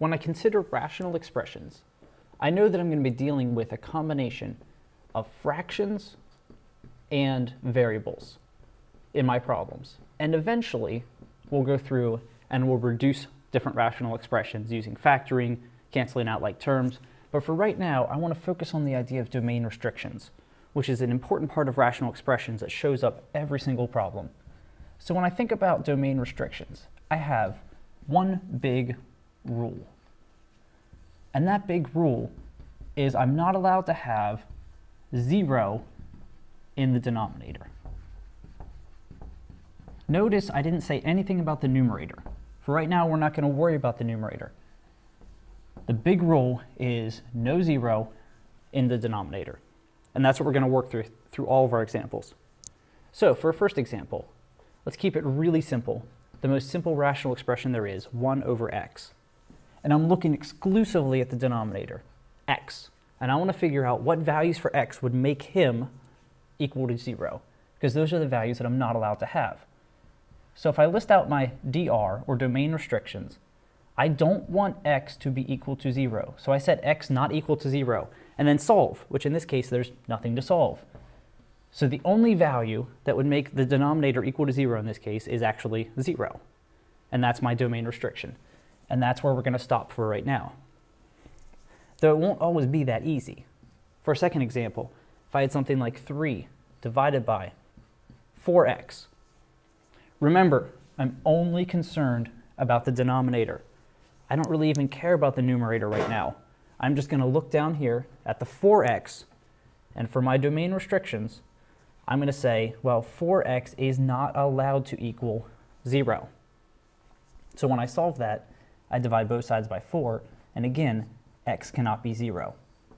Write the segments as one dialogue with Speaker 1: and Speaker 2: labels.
Speaker 1: when I consider rational expressions, I know that I'm going to be dealing with a combination of fractions and variables in my problems. And eventually, we'll go through and we'll reduce different rational expressions using factoring, canceling out like terms. But for right now, I want to focus on the idea of domain restrictions, which is an important part of rational expressions that shows up every single problem. So when I think about domain restrictions, I have one big rule. And that big rule is I'm not allowed to have 0 in the denominator. Notice I didn't say anything about the numerator. For right now, we're not going to worry about the numerator. The big rule is no 0 in the denominator. And that's what we're going to work through all of our examples. So for our first example, let's keep it really simple. The most simple rational expression there is, 1 over x. And I'm looking exclusively at the denominator, x. And I want to figure out what values for x would make him equal to 0, because those are the values that I'm not allowed to have. So if I list out my DR, or domain restrictions, I don't want x to be equal to 0. So I set x not equal to 0, and then solve, which in this case there's nothing to solve. So the only value that would make the denominator equal to 0 in this case is actually 0. And that's my domain restriction. And that's where we're going to stop for right now. Though it won't always be that easy. For a second example, if I had something like 3 divided by 4x. Remember, I'm only concerned about the denominator. I don't really even care about the numerator right now. I'm just going to look down here at the 4x, and for my domain restrictions, I'm going to say, well, 4x is not allowed to equal 0. So when I solve that, I divide both sides by 4, and again, x cannot be 0.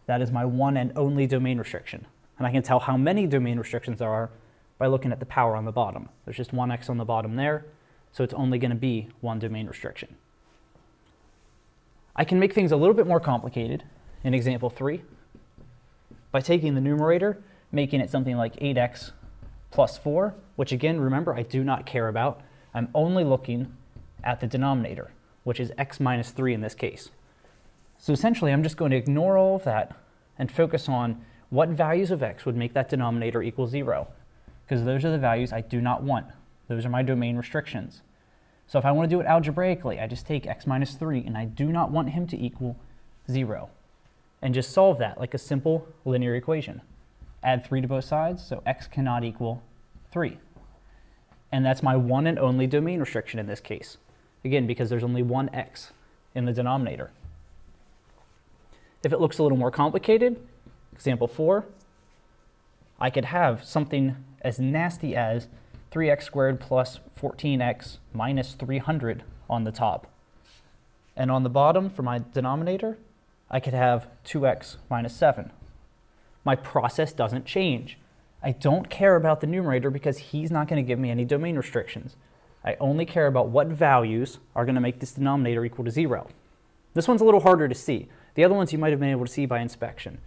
Speaker 1: That is my one and only domain restriction. And I can tell how many domain restrictions there are by looking at the power on the bottom. There's just one x on the bottom there, so it's only going to be one domain restriction. I can make things a little bit more complicated in example 3 by taking the numerator, making it something like 8x plus 4, which again, remember, I do not care about. I'm only looking at the denominator, which is x minus 3 in this case. So essentially, I'm just going to ignore all of that and focus on what values of x would make that denominator equal 0, because those are the values I do not want. Those are my domain restrictions. So if I want to do it algebraically, I just take x minus 3, and I do not want him to equal 0. And just solve that like a simple linear equation. Add 3 to both sides, so x cannot equal 3. And that's my one and only domain restriction in this case. Again, because there's only one x in the denominator. If it looks a little more complicated, example 4, I could have something as nasty as 3x squared plus 14x minus 300 on the top. And on the bottom, for my denominator, I could have 2x minus 7. My process doesn't change. I don't care about the numerator because he's not going to give me any domain restrictions. I only care about what values are going to make this denominator equal to 0. This one's a little harder to see. The other ones you might have been able to see by inspection.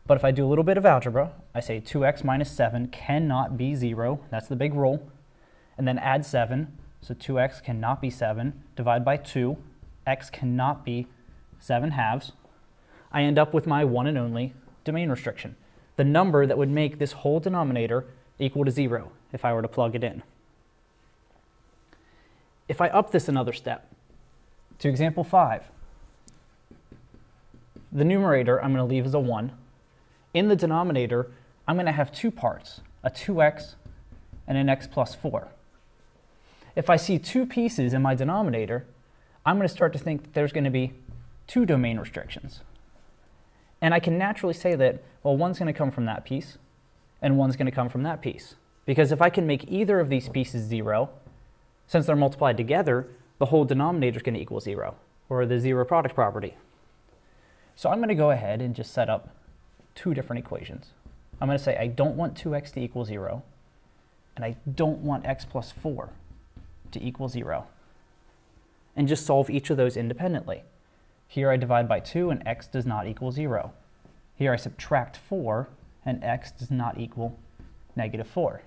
Speaker 1: But if I do a little bit of algebra, I say 2x minus 7 cannot be 0. That's the big rule. And then add 7. So 2x cannot be 7. Divide by 2. X cannot be 7 halves. I end up with my one and only domain restriction, the number that would make this whole denominator equal to 0 if I were to plug it in. If I up this another step to example 5, the numerator I'm going to leave as a 1. In the denominator, I'm going to have two parts, a 2x and an x plus 4. If I see two pieces in my denominator, I'm going to start to think that there's going to be two domain restrictions. And I can naturally say that, well, one's going to come from that piece, and one's going to come from that piece. Because if I can make either of these pieces 0, since they're multiplied together, the whole denominator is going to equal 0, or the zero product property. So I'm going to go ahead and just set up two different equations. I'm going to say I don't want 2x to equal 0, and I don't want x plus 4 to equal 0. And just solve each of those independently. Here I divide by 2, and x does not equal 0. Here I subtract 4, and x does not equal negative 4.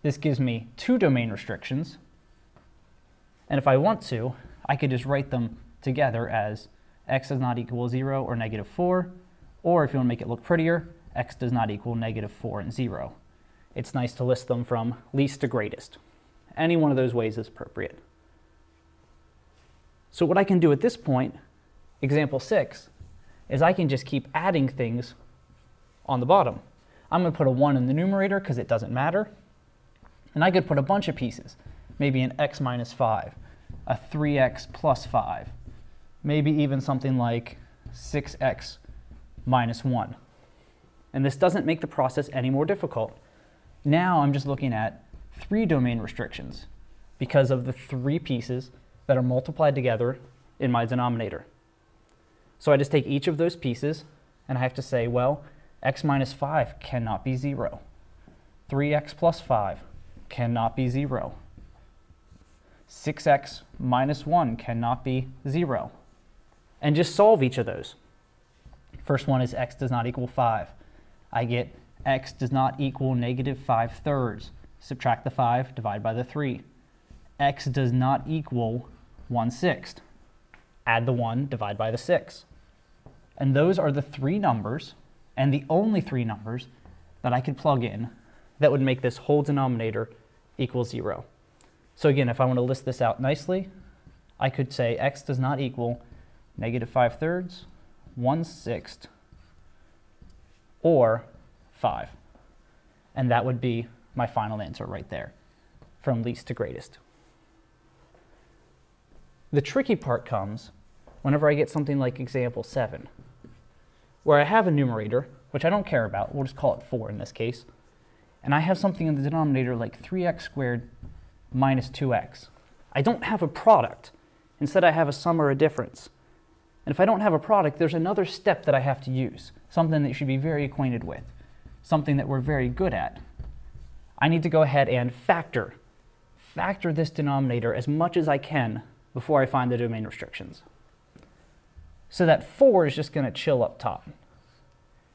Speaker 1: This gives me two domain restrictions, and if I want to, I could just write them together as x does not equal 0 or -4, or if you want to make it look prettier, x does not equal -4 and 0. It's nice to list them from least to greatest. Any one of those ways is appropriate. So what I can do at this point, example 6, is I can just keep adding things on the bottom. I'm going to put a 1 in the numerator because it doesn't matter. And I could put a bunch of pieces, maybe an x minus 5, a 3x plus 5, maybe even something like 6x minus 1. And this doesn't make the process any more difficult. Now I'm just looking at 3 domain restrictions because of the 3 pieces that are multiplied together in my denominator. So I just take each of those pieces and I have to say, well, x minus 5 cannot be 0. 3x plus 5 cannot be 0. 6x minus 1 cannot be 0. And just solve each of those. First one is x does not equal 5. I get x does not equal -5/3. Subtract the 5, divide by the 3. X does not equal 1/6. Add the 1, divide by the 6. And those are the 3 numbers, and the only 3 numbers that I could plug in that would make this whole denominator equal 0. So again, if I want to list this out nicely, I could say x does not equal -5/3, 1/6, or 5. And that would be my final answer right there, from least to greatest. The tricky part comes whenever I get something like example 7, where I have a numerator, which I don't care about, we'll just call it 4 in this case, and I have something in the denominator like 3x squared minus 2x. I don't have a product. Instead, I have a sum or a difference. And if I don't have a product, there's another step that I have to use, something that you should be very acquainted with, something that we're very good at. I need to go ahead and factor this denominator as much as I can before I find the domain restrictions. So that 4 is just going to chill up top.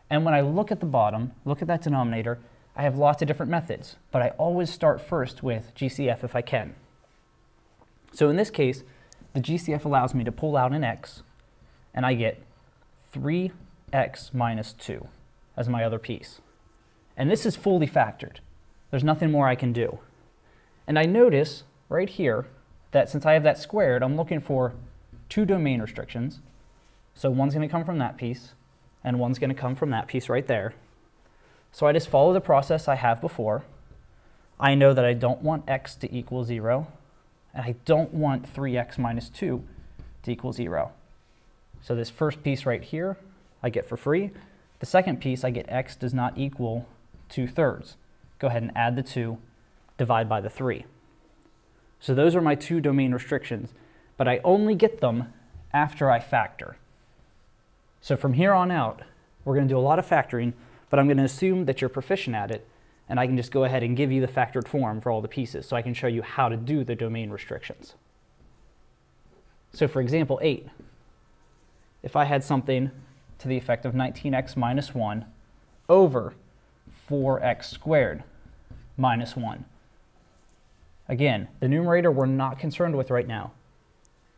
Speaker 1: And when I look at the bottom, look at that denominator, I have lots of different methods, but I always start first with GCF if I can. So in this case, the GCF allows me to pull out an x, and I get 3x minus 2 as my other piece. And this is fully factored. There's nothing more I can do. And I notice right here that since I have that squared, I'm looking for 2 domain restrictions. So one's going to come from that piece, and one's going to come from that piece right there. So I just follow the process I have before. I know that I don't want x to equal 0, and I don't want 3x minus 2 to equal 0. So this first piece right here, I get for free. The second piece, I get x does not equal 2/3. Go ahead and add the 2, divide by the 3. So those are my 2 domain restrictions, but I only get them after I factor. So from here on out, we're going to do a lot of factoring, but I'm going to assume that you're proficient at it, and I can just go ahead and give you the factored form for all the pieces so I can show you how to do the domain restrictions. So for example 8, if I had something to the effect of 19x minus 1 over 4x squared minus 1. Again, the numerator we're not concerned with right now.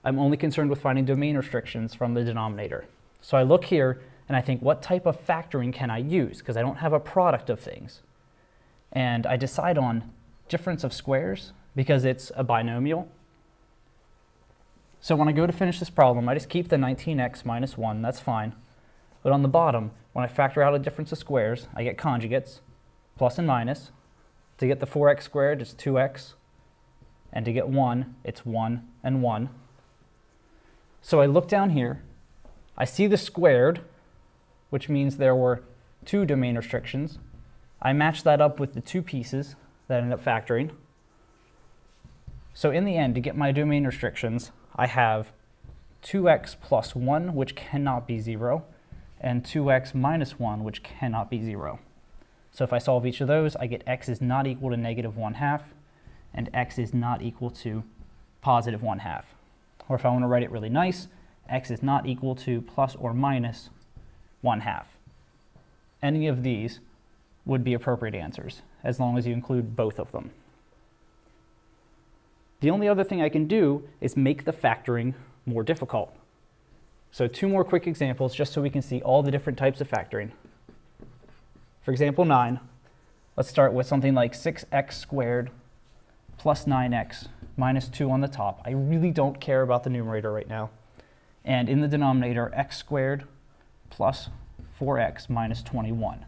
Speaker 1: I'm only concerned with finding domain restrictions from the denominator. So I look here and I think, what type of factoring can I use? Because I don't have a product of things. And I decide on difference of squares because it's a binomial. So when I go to finish this problem, I just keep the 19x minus 1, that's fine. But on the bottom, when I factor out a difference of squares, I get conjugates, plus and minus. To get the 4x squared, it's 2x. And to get 1, it's 1 and 1. So I look down here, I see the squared, which means there were 2 domain restrictions. I match that up with the 2 pieces that I end up factoring. So in the end, to get my domain restrictions, I have 2x plus 1, which cannot be 0, and 2x minus 1, which cannot be 0. So if I solve each of those, I get x is not equal to -1/2, and x is not equal to +1/2. Or if I want to write it really nice, x is not equal to plus or minus 1/2. Any of these would be appropriate answers, as long as you include both of them. The only other thing I can do is make the factoring more difficult. So 2 more quick examples just so we can see all the different types of factoring. For example 9, let's start with something like 6x squared plus 9x minus 2 on the top. I really don't care about the numerator right now. And in the denominator, x squared plus 4x minus 21.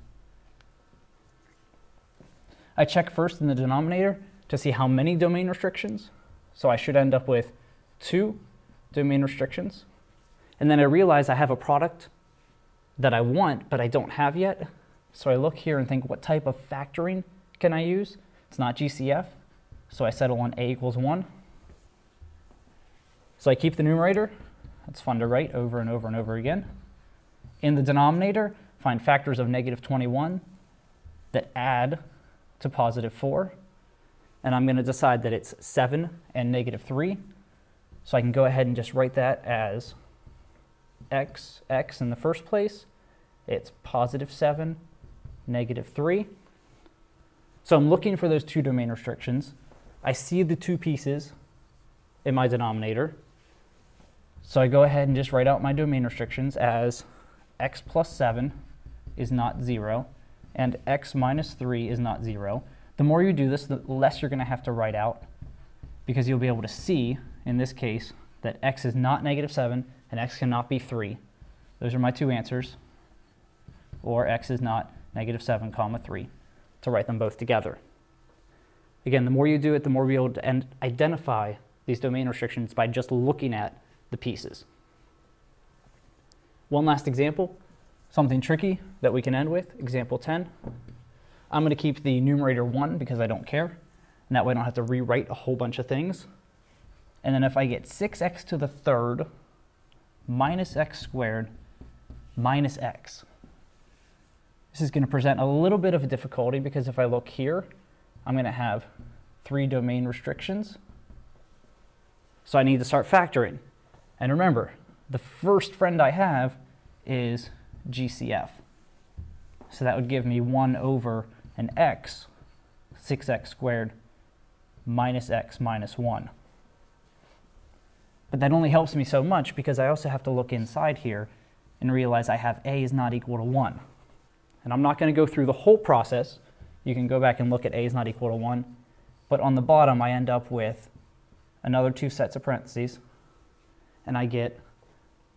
Speaker 1: I check first in the denominator to see how many domain restrictions. So I should end up with 2 domain restrictions. And then I realize I have a product that I want, but I don't have yet. So I look here and think, what type of factoring can I use? It's not GCF, so I settle on a equals 1. So I keep the numerator. That's fun to write over and over and over again. In the denominator, find factors of negative 21 that add to positive 4. And I'm going to decide that it's 7 and negative 3. So I can go ahead and just write that as x in the first place. It's positive 7, negative 3. So I'm looking for those 2 domain restrictions. I see the 2 pieces in my denominator. So I go ahead and just write out my domain restrictions as x plus 7 is not 0, and x minus 3 is not 0. The more you do this, the less you're going to have to write out, because you'll be able to see, in this case, that x is not negative 7 and x cannot be 3. Those are my 2 answers. Or x is not negative 7 comma 3, to write them both together. Again, the more you do it, the more you'll be able to identify these domain restrictions by just looking at the pieces. One last example, something tricky that we can end with, example 10. I'm going to keep the numerator 1 because I don't care, and that way I don't have to rewrite a whole bunch of things. And then if I get 6x to the third minus x squared minus x, this is going to present a little bit of a difficulty because if I look here, I'm going to have 3 domain restrictions. So I need to start factoring. And remember, the first friend I have is GCF. So that would give me 1 over an x, 6x squared minus x minus 1. But that only helps me so much because I also have to look inside here and realize I have a is not equal to 1. And I'm not going to go through the whole process. You can go back and look at a is not equal to 1. But on the bottom, I end up with another 2 sets of parentheses. And I get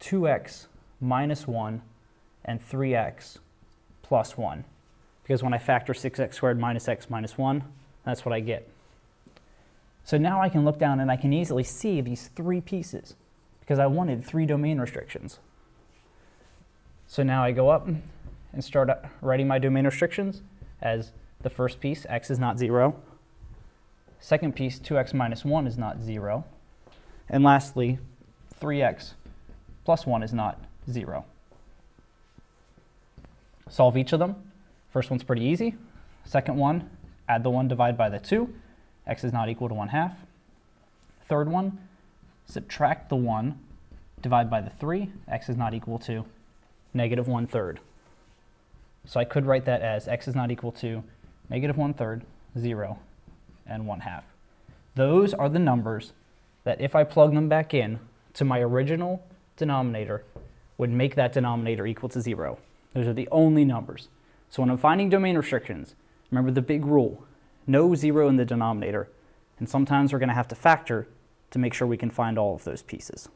Speaker 1: 2x minus 1 and 3x plus 1. Because when I factor 6x squared minus x minus 1, that's what I get. So now I can look down and I can easily see these 3 pieces because I wanted 3 domain restrictions. So now I go up and start writing my domain restrictions as the first piece, x is not 0. Second piece, 2x minus 1 is not 0. And lastly, 3x plus 1 is not 0. Solve each of them. First one's pretty easy. Second one, add the 1, divide by the 2. X is not equal to 1/2. Third one, subtract the 1, divide by the 3. X is not equal to negative 1/3. So I could write that as x is not equal to negative 1/3, 0, and 1/2. Those are the numbers that if I plug them back in to my original denominator would make that denominator equal to 0. Those are the only numbers. So when I'm finding domain restrictions, remember the big rule, no 0 in the denominator, and sometimes we're going to have to factor to make sure we can find all of those pieces.